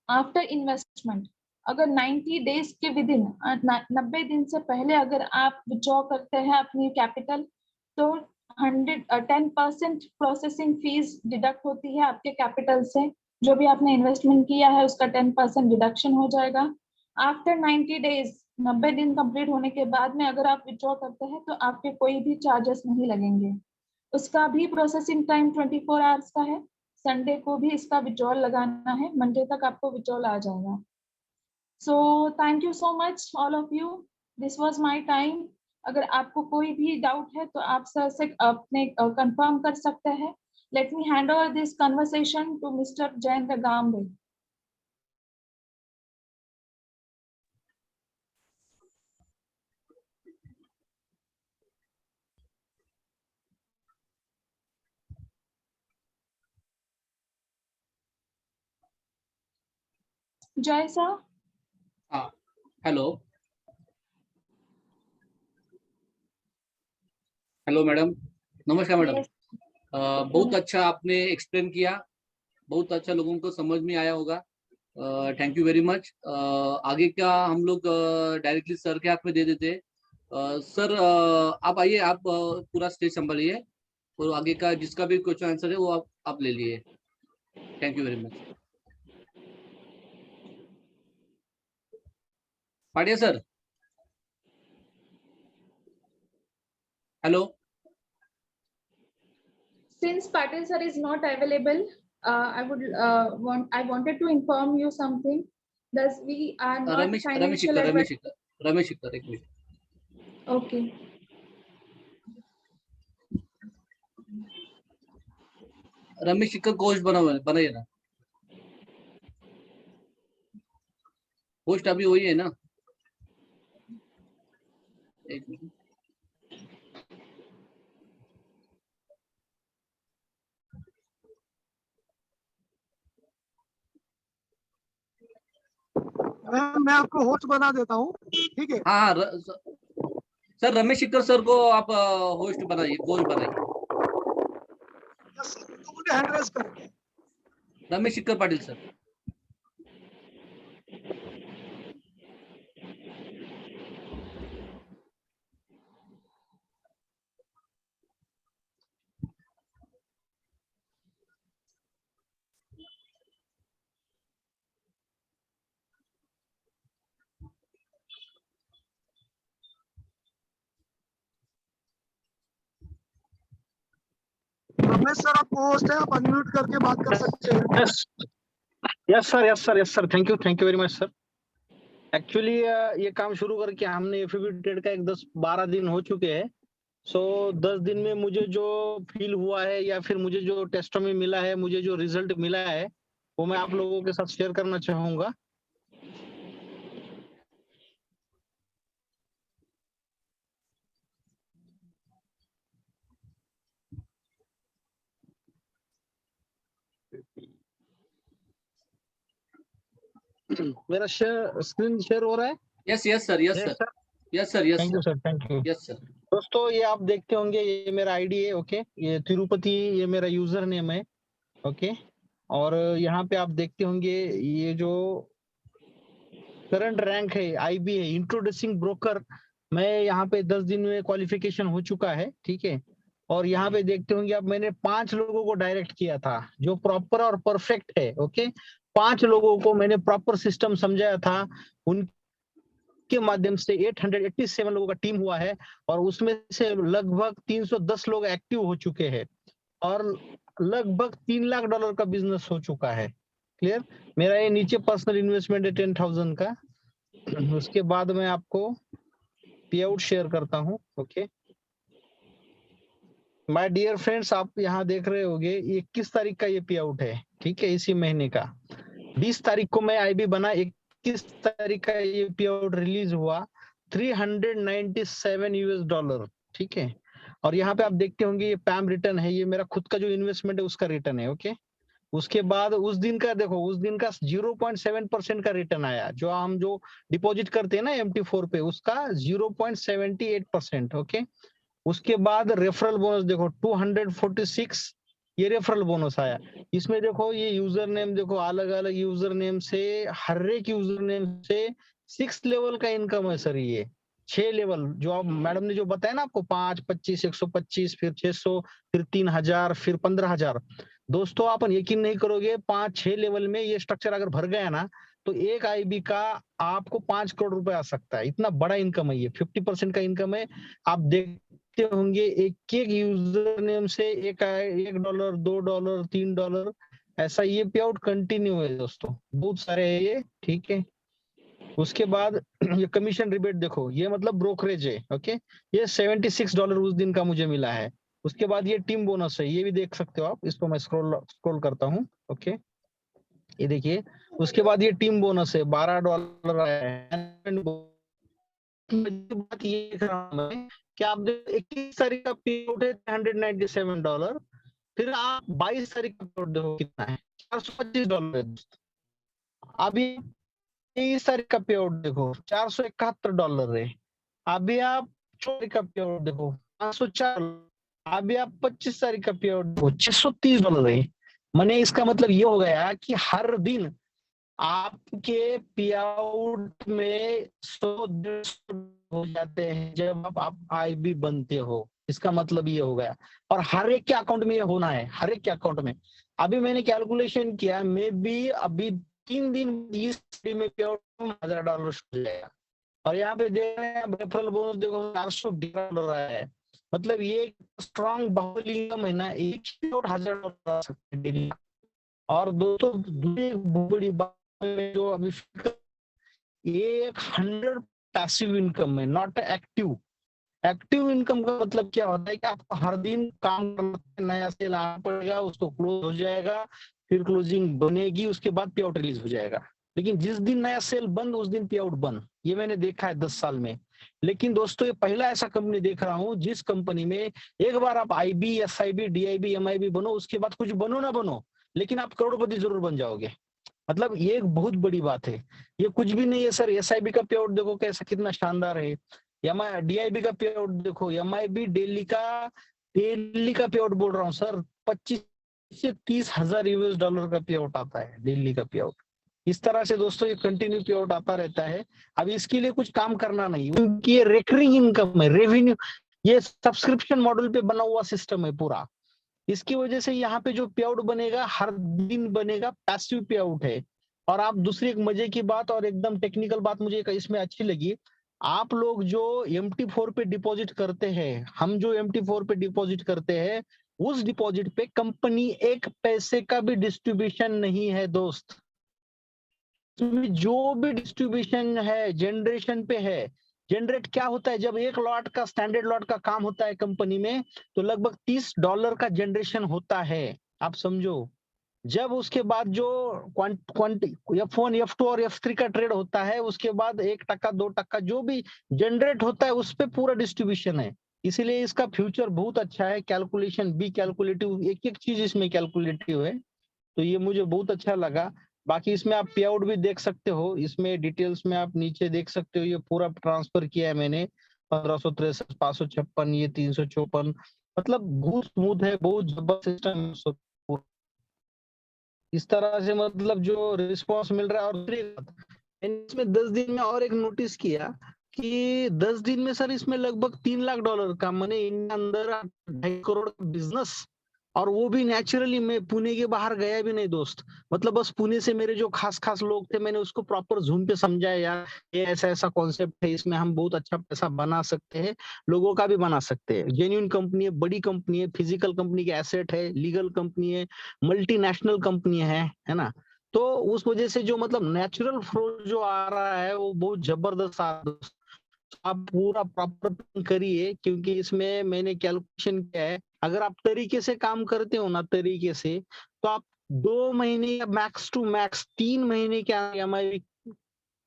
आफ्टर इन्वेस्टमेंट अगर 90 डेज के विदिन 90 दिन से पहले अगर आप विड्रॉ करते हैं अपनी कैपिटल, तो 10% प्रोसेसिंग फीस डिडक्ट होती है आपके कैपिटल से। जो भी आपने इन्वेस्टमेंट किया है उसका 10% डिडक्शन हो जाएगा। आफ्टर 90 डेज, 90 दिन कंप्लीट होने के बाद में अगर आप विड्रॉ करते हैं तो आपके कोई भी चार्जेस नहीं लगेंगे। उसका भी प्रोसेसिंग टाइम 24 आवर्स का है। संडे को भी इसका विड्रॉल लगाना है, मंडे तक आपको विड्रॉल आ जाएगा। So thank you so much all of you, this was my time. अगर आपको कोई भी डाउट है तो आप सर से अपने कंफर्म कर सकते हैं। Let me hand over this conversation to mister Jayant Gambe. Jay sir. हाँ, हेलो हेलो मैडम, नमस्कार मैडम। Yes. बहुत अच्छा आपने एक्सप्लेन किया, बहुत अच्छा लोगों को समझ में आया होगा। Thank you very much. आगे का हम लोग डायरेक्टली सर के हाथ में दे देते हैं। सर आप आइए, आप पूरा स्टेज संभालिए और आगे का जिसका भी क्वेश्चन आंसर है वो आप ले लिए। Thank you very much. पाटिया sir, hello. Since Patil sir is not available, I wanted to inform you something. Thus, we are not Ramesh Ramesh financial Shikkar advisor. Ramesh Shikkar एक मिनट। Okay. रमेश शिक्कर को होस्ट बनाइए ना। होस्ट अभी वही है ना। एक मिनट। मैं आपको होस्ट बना देता हूँ, ठीक है। हाँ सर, रमेश शिक्कर सर को आप होस्ट बनाइए, कोच बनाइए। तो मुझे हैंड रेज करेंगे। रमेश शिक्कर पाटिल सर। रमेश सर आप होस्ट है, आप अनम्यूट करके बात कर सकते हैं। Yes sir, thank you very much sir. Actually ये काम शुरू करके हमने एफबी ट्रेड का एक 10-12 दिन हो चुके हैं। सो 10 दिन में मुझे जो फील हुआ है या फिर मुझे जो टेस्टों में मिला है, मुझे जो रिजल्ट मिला है, वो मैं आप लोगों के साथ शेयर करना चाहूंगा। मेरा स्क्रीन शेयर हो रहा है? Yes sir. Thank you. Yes sir. दोस्तों ये आप देखते होंगे, ये मेरा आईडी है। ओके, ये तिरुपति, ये मेरा यूजर नेम है। ओके, और यहाँ पे आप देखते होंगे ये जो करंट रैंक है, आईबी है, इंट्रोड्यूसिंग ब्रोकर। मैं यहाँ पे 10 दिन में क्वालिफिकेशन हो चुका है, ठीक है। और यहाँ पे देखते होंगे आप, मैंने 5 लोगों को डायरेक्ट किया था जो प्रॉपर और परफेक्ट है। ओके, 5 लोगों को मैंने प्रॉपर सिस्टम समझाया था, उनके माध्यम से 887 लोगों का टीम हुआ है और उसमें से लगभग 310 लोग एक्टिव हो चुके हैं और लगभग $3 लाख का बिजनेस हो चुका है। क्लियर? मेरा ये नीचे पर्सनल इन्वेस्टमेंट है 10,000 का। उसके बाद मैं आपको पे आउट शेयर करता हूँ। ओके माय डियर फ्रेंड्स, आप यहाँ देख रहे होंगे 21 तारीख का ये पे आउट है, ठीक है, इसी महीने का। 20 तारीख को मैं आईबी बना, 21 तारीख का ये पे आउट रिलीज हुआ, $397, ठीक है। और यहाँ पे आप देखते होंगे ये पैम रिटर्न है, ये मेरा खुद का जो इन्वेस्टमेंट है उसका रिटर्न है। ओके, उसके बाद उस दिन का देखो, उस दिन का 0.7% का रिटर्न आया, जो हम जो डिपॉजिट करते हैं ना MT4 पे, उसका 0.78%। ओके, उसके बाद रेफरल बोनस देखो 246, ये रेफरल बोनस आया। इसमें देखो ये यूजर नेम देखो, अलग अलग यूजर नेम से, हर एक यूजर नेम से 6 लेवल का इनकम है सर। ये 6 लेवल जो आप मैडम ने जो बताया ना आपको, 5, 25, 125, फिर 600, फिर 3000, फिर 15,000। दोस्तों आप यकीन नहीं करोगे, 5-6 लेवल में ये स्ट्रक्चर अगर भर गया ना, तो एक आईबी का आपको 5 करोड़ रुपए आ सकता है। इतना बड़ा इनकम है ये, 50% का इनकम है। आप देखते होंगे एक एक यूजर नेम से $1, $2, $3, ऐसा ये पे आउट कंटिन्यू है दोस्तों, बहुत सारे है ये, ठीक है। उसके बाद ये कमीशन रिबेट देखो, ये मतलब ब्रोकरेज है। ओके, ये $76 उस दिन का मुझे मिला है। उसके बाद ये टीम बोनस है, ये भी देख सकते हो आप, इसको मैं स्क्रॉल करता हूँ। ओके, ये देखिए, उसके बाद ये टीम बोनस है, $12 है। बात ये कि आप 21 तारीख का पे आउट है $197, फिर आप 22 तारीख का पे आउट देखो कितना है, $425 है। अभी 23 तारीख का पे आउट देखो $471 है। अभी आप 24 का पे आउट देखो $504। अभी आप 25 तारीख का पे आउट देखो $630 है। मैंने इसका मतलब ये हो गया कि हर दिन आपके पे आउट में 100-150 हो जाते हैं जब आप IB बनते हो। इसका मतलब ये हो गया, और हर एक के अकाउंट में ये होना है, हर एक के अकाउंट में। अभी मैंने कैलकुलेशन किया, मे बी अभी 3 दिन इस में पे आउट $1000 हो जाएगा। और यहाँ पे देख रहे हैं रेफरल बोनस देखो $411 आया है। मतलब ये स्ट्रॉन्ग बाहुबली इनकम है ना, एक $1000 आ सकते हैं डेली। और दोस्तों दूसरी एक बहुत बड़ी बात है जो अभी ये 100 पैसिव इनकम है, नॉट एक्टिव। एक्टिव इनकम का मतलब क्या होता है कि आपको हर दिन काम करना, नया सेल आना पड़ेगा, उसको क्लोज हो जाएगा, फिर क्लोजिंग बनेगी, उसके बाद पे आउट रिलीज हो जाएगा। लेकिन जिस दिन नया सेल बंद उस दिन पे आउट बंद, ये मैंने देखा है 10 साल में। लेकिन दोस्तों ये पहला ऐसा कंपनी देख रहा हूं जिस कंपनी में एक बार आप IB, SIB, DIB, MIB बनो, उसके बाद कुछ बनो ना बनो, लेकिन आप करोड़पति जरूर बन जाओगे। मतलब ये एक बहुत बड़ी बात है। ये कुछ भी नहीं है सर। SIB का पे आउट देखो कैसा, कितना शानदार है। DIB का पे आउट देखो, MIB डेली का पे आउट बोल रहा हूँ सर, 25 से 30,000 US$ का पे आउट आता है, डेली का पे आउट। इस तरह से दोस्तों ये कंटिन्यू पे आउट आता रहता है। अब इसके लिए कुछ काम करना नहीं, क्योंकि ये रिकरिंग इनकम है, रेवेन्यू, ये सब्सक्रिप्शन मॉडल पे बना हुआ सिस्टम है पूरा। इसकी वजह से यहाँ पे जो पे आउट बनेगा हर दिन बनेगा, पैसिव पे आउट है। और आप दूसरी एक मजे की बात और एकदम टेक्निकल बात मुझे इसमें अच्छी लगी, आप लोग जो MT4 पे डिपॉजिट करते हैं, हम जो MT4 पे डिपॉजिट करते हैं, उस डिपॉजिट पे कंपनी एक पैसे का भी डिस्ट्रीब्यूशन नहीं है दोस्त। जो भी डिस्ट्रीब्यूशन है जनरेशन पे है। जनरेट क्या होता है, जब एक लॉट का, स्टैंडर्ड लॉट का काम होता है कंपनी में, तो लगभग $30 का जनरेशन होता है, आप समझो। जब उसके बाद जो F1, F2 और F3 का ट्रेड होता है, उसके बाद 1%, 2% जो भी जनरेट होता है उस पे पूरा डिस्ट्रीब्यूशन है। इसीलिए इसका फ्यूचर बहुत अच्छा है। कैलकुलेशन भी कैलकुलेटिव, एक एक चीज इसमें कैलकुलेटिव है, तो ये मुझे बहुत अच्छा लगा। बाकी इसमें आप पे आउट भी देख सकते हो, इसमें डिटेल्स में आप नीचे देख सकते हो, ये पूरा ट्रांसफर किया है मैंने, 1563, 556, ये 354। मतलब बहुत स्मूथ है, बहुत जबरदस्त सिस्टम। इस तरह से मतलब जो रिस्पॉन्स मिल रहा है। और दूसरी बात, मैंने इसमें 10 दिन में और एक नोटिस किया कि 10 दिन में सर इसमें लगभग $3 लाख का, मैंने इंडिया अंदर 2.5 करोड़ का बिजनेस, और वो भी नेचुरली। मैं पुणे के बाहर गया भी नहीं दोस्त, मतलब बस पुणे से मेरे जो खास लोग थे, मैंने उसको प्रॉपर जूम पे समझाया, यार ये ऐसा ऐसा कॉन्सेप्ट है, इसमें हम बहुत अच्छा पैसा बना सकते हैं, लोगों का भी बना सकते हैं। जेन्युइन कंपनी है, बड़ी कंपनी है, फिजिकल कंपनी के एसेट है, लीगल कंपनी है, मल्टीनेशनल कंपनी है ना। तो उस वजह से जो मतलब नेचुरल फ्लो जो आ रहा है वो बहुत जबरदस्त आ रहा है। आप पूरा प्रॉपर करिए, क्योंकि इसमें मैंने कैलकुलेशन किया है, अगर आप तरीके से काम करते हो ना, तरीके से, तो आप 2 महीने या मैक्स टू मैक्स 3 महीने के MIB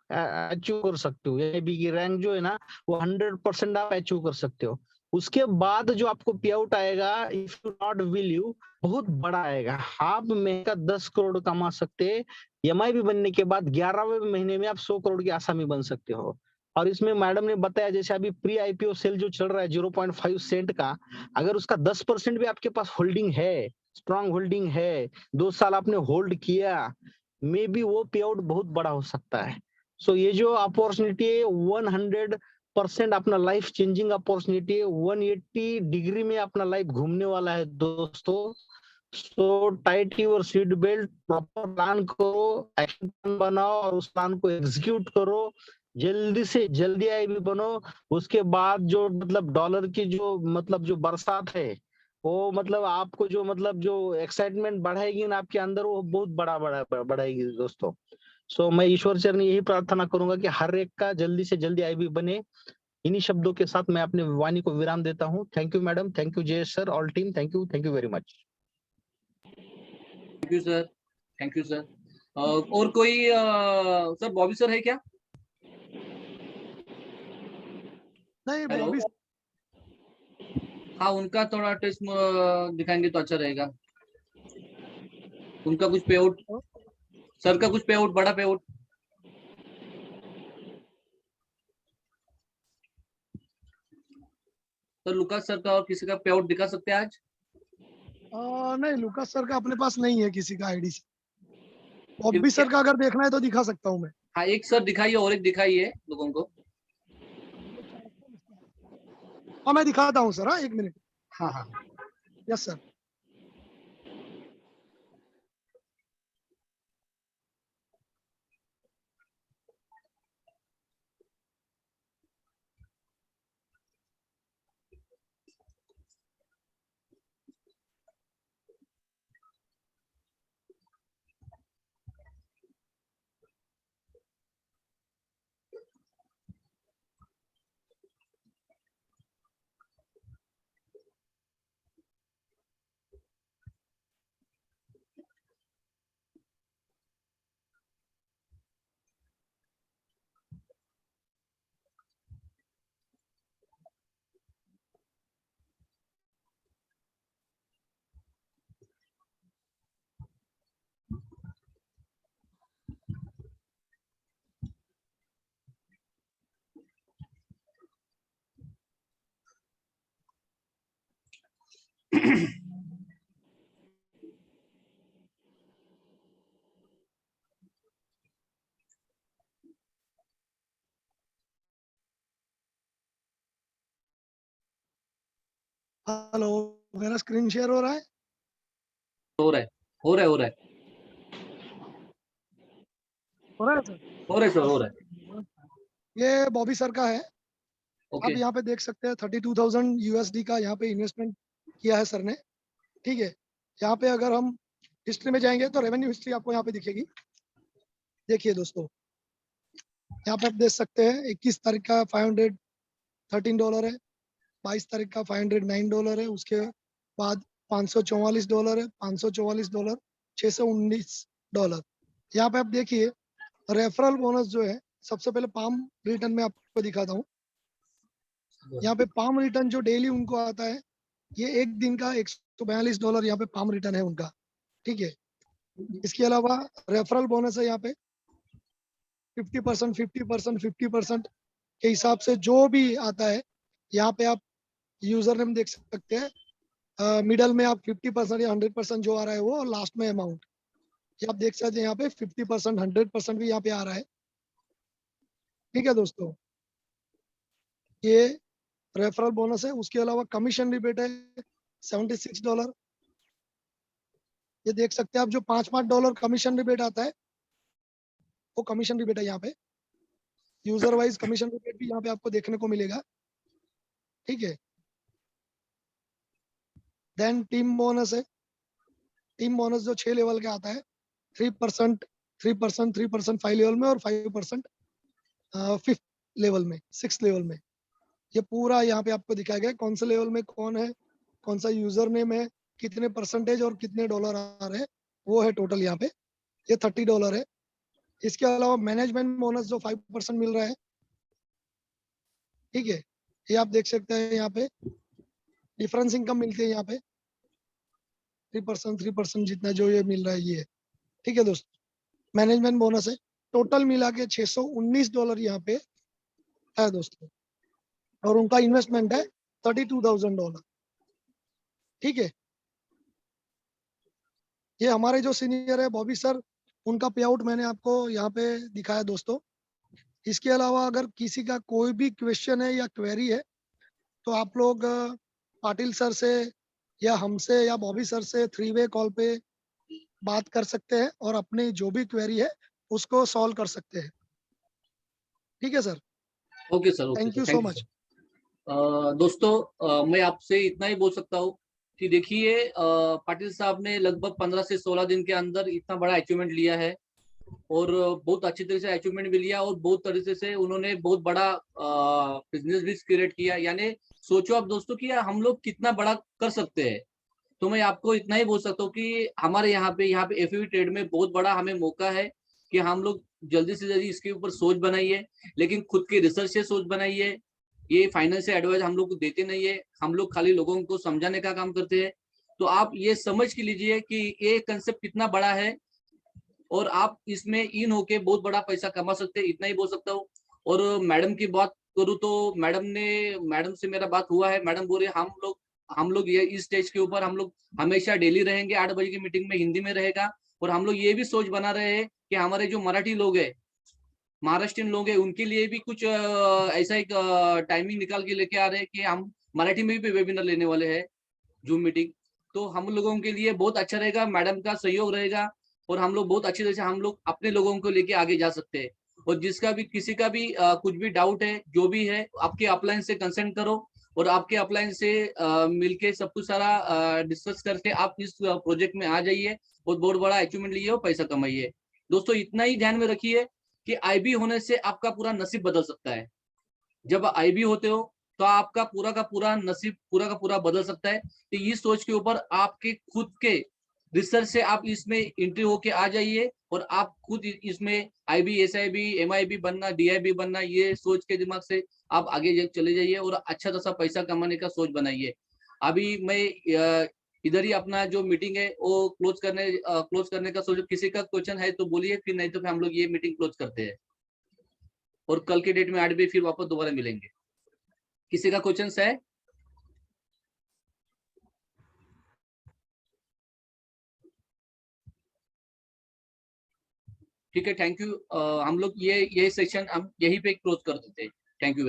अचीव कर सकते हो। MIB की रैंक जो है ना, वो 100% आप अचीव कर सकते हो। उसके बाद जो आपको पे आउट आएगा, if you not will you, बहुत बड़ा आएगा। आप महीने का 10 करोड़ कमा सकते हैं। MIB बनने के बाद 11वें महीने में आप 100 करोड़ की आसामी बन सकते हो। और इसमें मैडम ने बताया, जैसे अभी प्री IPO सेल जो चल रहा है 0.5 सेंट का, अगर उसका 10% भी आपके पास होल्डिंग है, स्ट्रॉन्ग होल्डिंग है, 2 साल आपने होल्ड किया, मे बी वो पे आउट बहुत बड़ा हो सकता है। सो ये जो अपॉर्चुनिटी है 100% अपना लाइफ चेंजिंग अपॉर्चुनिटी है, 180 डिग्री में अपना लाइफ घूमने वाला है दोस्तों। So tight your seat belt, proper plan करो, एक्शन प्लान बनाओ और उस प्लान को एग्जीक्यूट करो, जल्दी से जल्दी IB बनो। उसके बाद जो मतलब डॉलर की जो मतलब जो बरसात है, वो मतलब आपको जो मतलब जो एक्साइटमेंट बढ़ाएगी ना आपके अंदर, वो बहुत बढ़ाएगी दोस्तों। सो मैं ईश्वर चरण यही प्रार्थना करूंगा कि हर एक का जल्दी से जल्दी IB बने। इन्हीं शब्दों के साथ मैं अपने वाणी को विराम देता हूँ। Thank you madam, thank you Jay sir, all team, thank you very much. Thank you sir, thank you sir. और कोई सर, बॉबी सर है क्या? नहीं हेलो, बॉबी, हाँ उनका थोड़ा टेस्ट दिखाएंगे तो अच्छा रहेगा। उनका कुछ पे आउट, सर का कुछ पे आउट, बड़ा पे आउट। सर लुकास सर का और किसी का पे आउट दिखा सकते हैं आज? नहीं, लुकास सर का अपने पास नहीं है किसी का आईडी से। बॉबी सर का अगर देखना है तो दिखा सकता हूँ मैं। हाँ, एक सर दिखाइए और एक दिखाइए लोगों को। हाँ, मैं दिखाता हूँ सर। हाँ, 1 मिनट। हाँ हाँ। Yes sir. हेलो, मेरा स्क्रीन शेयर हो रहा है? हो रहा है, हो रहा है, हो रहा है, हो रहा है सर? हो रहा है सर, हो रहा है। ये बॉबी सर का है। ओके। आप यहाँ पे देख सकते हैं 32,000 यूएसडी का यहाँ पे इन्वेस्टमेंट किया है सर ने। ठीक है। यहाँ पे अगर हम हिस्ट्री में जाएंगे तो रेवेन्यू हिस्ट्री आपको यहाँ पे दिखेगी। देखिए दोस्तों, यहाँ पे आप देख सकते हैं 21 तारीख का $513 है, 22 तारीख का $509 है, उसके बाद $544 है, $544, $619। यहाँ पे आप देखिए रेफरल बोनस जो है, सबसे पहले पाम रिटर्न में आपको दिखाता हूँ। यहाँ पे पाम रिटर्न जो डेली उनको आता है, ये एक दिन का $142 यहाँ पे पाम रिटर्न है उनका। ठीक है। इसके अलावा रेफरल बोनस है यहाँ पे 50%, 50%, 50% के हिसाब से जो भी आता है। यहाँ पे आप यूजर नेम देख सकते हैं, मिडल में आप 50% या 100% जो आ रहा है वो, और लास्ट में अमाउंट ये आप देख सकते हैं। यहाँ पे 50%, 100% भी यहाँ पे आ रहा है। ठीक है दोस्तों, ये रेफरल बोनस है। उसके अलावा कमीशन रिबेट है $76। ये देख सकते हैं आप, जो $5 कमीशन रिबेट आता है वो कमीशन रिबेट है यहाँ पे। यूजर वाइज कमीशन रिबेट भी यहाँ पे आपको देखने को मिलेगा। ठीक है। देन टीम बोनस है। टीम बोनस जो 6 लेवल का आता है, 3%, 3%, 3% 5 लेवल में, और 5% 5th लेवल में, 6th लेवल में। ये पूरा यहाँ पे आपको दिखाया गया है कौन से लेवल में कौन है, कौन सा यूजर नेम है, कितने परसेंटेज और कितने डॉलर आ रहे हैं, वो है टोटल यहाँ पे। ये $30 है। इसके अलावा मैनेजमेंट बोनस जो 5% मिल रहा है। ठीक है। ये आप देख सकते हैं यहाँ पे डिफरेंस इनकम मिलती है यहाँ पे 3%, 3% जितना जो ये मिल रहा है ये। ठीक है दोस्तों, मैनेजमेंट बोनस है। टोटल मिला के $619 यहाँ पे है दोस्तों, और उनका इन्वेस्टमेंट है $32,000। ठीक है। ये हमारे जो सीनियर है बॉबी सर, उनका पे आउट मैंने आपको यहाँ पे दिखाया दोस्तों। इसके अलावा अगर किसी का कोई भी क्वेश्चन है या क्वेरी है तो आप लोग पाटिल सर से या हमसे या बॉबी सर से 3 वे कॉल पे बात कर सकते हैं और अपनी जो भी क्वेरी है उसको सॉल्व कर सकते हैं। ठीक है sir. Okay sir, okay thank sir, you so thank you much. Sir. दोस्तों, मैं आपसे इतना ही बोल सकता हूँ कि देखिए, पाटिल साहब ने लगभग 15 से 16 दिन के अंदर इतना बड़ा अचीवमेंट लिया है, और बहुत अच्छी तरह से अचीवमेंट भी लिया, और बहुत तरीके से उन्होंने बहुत बड़ा बिजनेस भी क्रिएट किया। यानी सोचो आप दोस्तों कि हम लोग कितना बड़ा कर सकते हैं। तो मैं आपको इतना ही बोल सकता हूँ कि हमारे यहाँ पे एफएवी ट्रेड में बहुत बड़ा हमें मौका है कि हम लोग जल्दी से जल्दी इसके ऊपर सोच बनाइए, लेकिन खुद की रिसर्च से सोच बनाइए। ये फाइनेंशियल एडवाइस हम लोग को देते नहीं है, हम लोग खाली लोगों को समझाने का काम करते हैं। तो आप ये समझ के लीजिए कि ये कंसेप्ट कितना बड़ा है, और आप इसमें इन होके बहुत बड़ा पैसा कमा सकते हैं, इतना ही बोल सकता हूँ। और मैडम की बात करूँ तो मैडम से मेरा बात हुआ है। मैडम बोल रहे हम लोग ये इस स्टेज के ऊपर हम लोग हमेशा डेली रहेंगे, 8 बजे की मीटिंग में हिंदी में रहेगा। और हम लोग ये भी सोच बना रहे हैं कि हमारे जो मराठी लोग है, महाराष्ट्रीयन लोग हैं, उनके लिए भी कुछ ऐसा एक टाइमिंग निकाल के लेके आ रहे हैं कि हम मराठी में भी वेबिनार लेने वाले हैं, जूम मीटिंग। तो हम लोगों के लिए बहुत अच्छा रहेगा, मैडम का सहयोग रहेगा और हम लोग बहुत अच्छी तरह से हम लोग अपने लोगों को लेके आगे जा सकते हैं। और जिसका भी किसी का भी कुछ भी डाउट है, जो भी है, आपके अपलाइन से कंसल्ट करो और आपके अपलाइन से मिलके सब कुछ सारा डिस्कस करके आप इस प्रोजेक्ट में आ जाइए और बहुत बड़ा अचीवमेंट लिए और पैसा कमाइए। दोस्तों इतना ही ध्यान में रखिए कि आईबी होने से आपका पूरा नसीब बदल सकता है। जब आईबी होते हो तो आपका पूरा का पूरा नसीब पूरा का पूरा बदल सकता है। तो इस सोच के ऊपर आपके खुद के रिसर्च से आप इसमें एंट्री होके आ जाइए और आप खुद इसमें आईबी, एसआईबी, एमआईबी बनना, डीआईबी बनना, ये सोच के दिमाग से आप आगे चले जाइए और अच्छा खासा पैसा कमाने का सोच बनाइए। अभी मैं इधर ही अपना जो मीटिंग है वो क्लोज करने का सोच। किसी का क्वेश्चन है तो बोलिए, फिर नहीं तो फिर हम लोग ये मीटिंग क्लोज करते हैं और कल के डेट में 8 बजे फिर वापस दोबारा मिलेंगे। किसी का क्वेश्चन है? ठीक है, थैंक यू। हम लोग ये सेशन हम यहीं पे क्लोज कर देते हैं। Thank you.